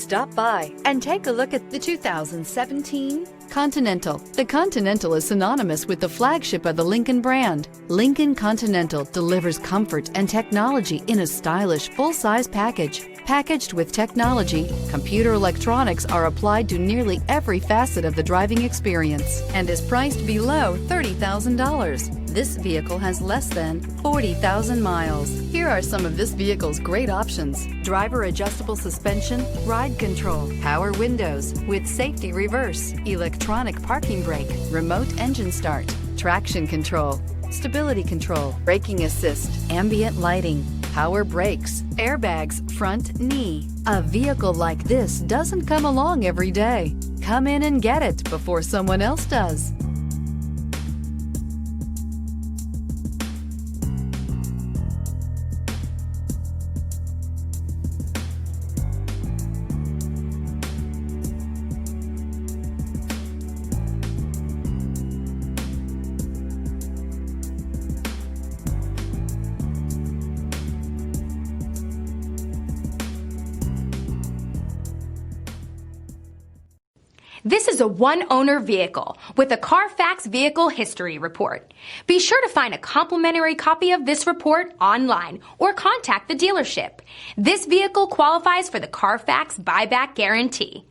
Stop by and take a look at the 2017 Continental. The Continental is synonymous with the flagship of the Lincoln brand. Lincoln Continental delivers comfort and technology in a stylish, full-size package. Packaged with technology, computer electronics are applied to nearly every facet of the driving experience and is priced below $30,000. This vehicle has less than 40,000 miles. Here are some of this vehicle's great options: driver adjustable suspension, ride control, power windows with safety reverse, electronic parking brake, remote engine start, traction control, stability control, braking assist, ambient lighting, power brakes, airbags, front knee. A vehicle like this doesn't come along every day. Come in and get it before someone else does. This is a one-owner vehicle with a Carfax Vehicle History Report. Be sure to find a complimentary copy of this report online or contact the dealership. This vehicle qualifies for the Carfax Buyback Guarantee.